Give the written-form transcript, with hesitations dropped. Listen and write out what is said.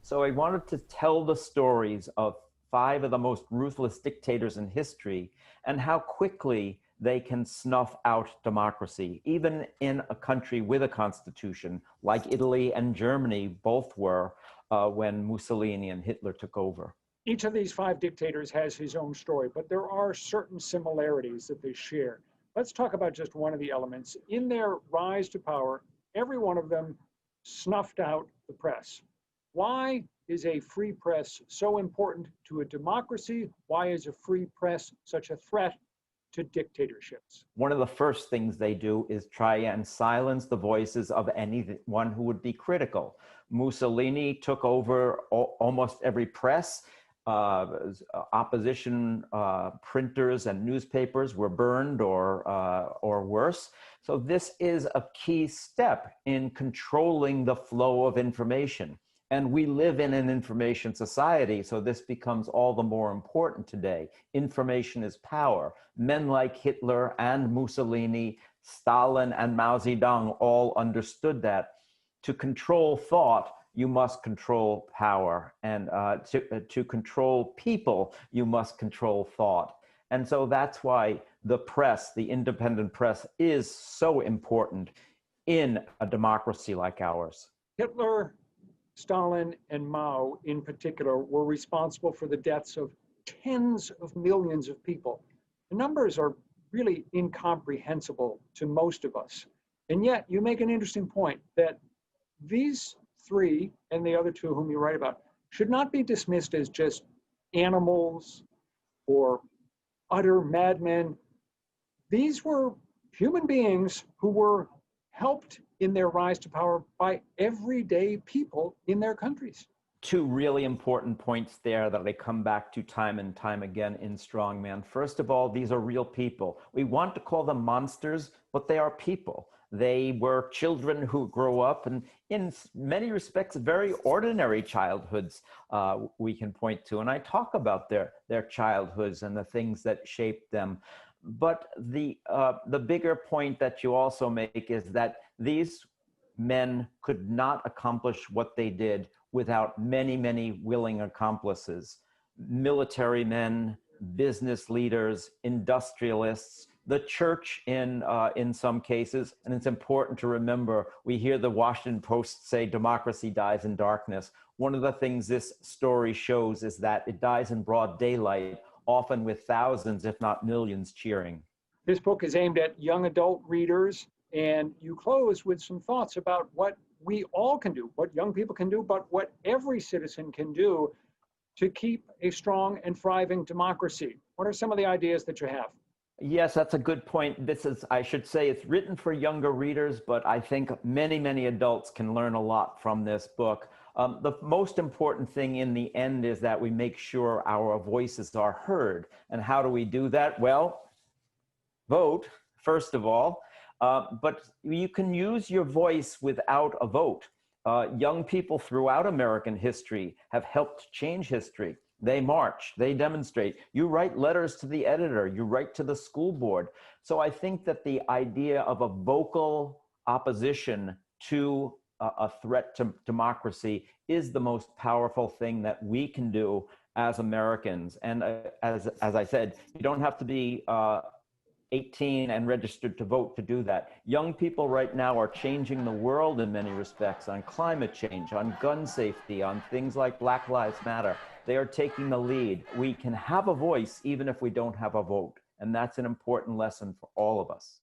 So I wanted to tell the stories of five of the most ruthless dictators in history and how quickly they can snuff out democracy, even in a country with a constitution, like Italy and Germany both were when Mussolini and Hitler took over. Each of these five dictators has his own story, but there are certain similarities that they share. Let's talk about just one of the elements. In their rise to power, every one of them snuffed out the press. Why is a free press so important to a democracy? Why is a free press such a threat to dictatorships? One of the first things they do is try and silence the voices of anyone who would be critical. Mussolini took over almost every press. Opposition printers and newspapers were burned or worse. So this is a key step in controlling the flow of information. And we live in an information society, so this becomes all the more important today. Information is power. Men like Hitler and Mussolini, Stalin and Mao Zedong all understood that. To control thought, you must control power. And to control people, you must control thought. And so that's why the press, the independent press, is so important in a democracy like ours. Hitler, Stalin, and Mao in particular were responsible for the deaths of tens of millions of people. The numbers are really incomprehensible to most of us. And yet you make an interesting point that these three and the other two whom you write about should not be dismissed as just animals or utter madmen. These were human beings who were helped in their rise to power by everyday people in their countries. Two really important points there that I come back to time and time again in Strongman. First of all, these are real people. We want to call them monsters, but they are people. They were children who grow up and in many respects, very ordinary childhoods we can point to. And I talk about their childhoods and the things that shaped them. But the bigger point that you also make is that these men could not accomplish what they did without many, many willing accomplices. Military men, business leaders, industrialists, the church in some cases. And it's important to remember, we hear the Washington Post say democracy dies in darkness. One of the things this story shows is that it dies in broad daylight, often with thousands, if not millions, cheering. This book is aimed at young adult readers, and you close with some thoughts about what we all can do, what young people can do, but what every citizen can do to keep a strong and thriving democracy. What are some of the ideas that you have? Yes, that's a good point. This is, I should say, it's written for younger readers, but I think many, many adults can learn a lot from this book. The most important thing in the end is that we make sure our voices are heard. And how do we do that? Well, vote, first of all, but you can use your voice without a vote. Young people throughout American history have helped change history. They march, they demonstrate. You write letters to the editor, you write to the school board. So I think that the idea of a vocal opposition to a threat to democracy is the most powerful thing that we can do as Americans. And as I said, you don't have to be 18 and registered to vote to do that. Young people right now are changing the world in many respects, on climate change, on gun safety, on things like Black Lives Matter. They are taking the lead. We can have a voice even if we don't have a vote. And that's an important lesson for all of us.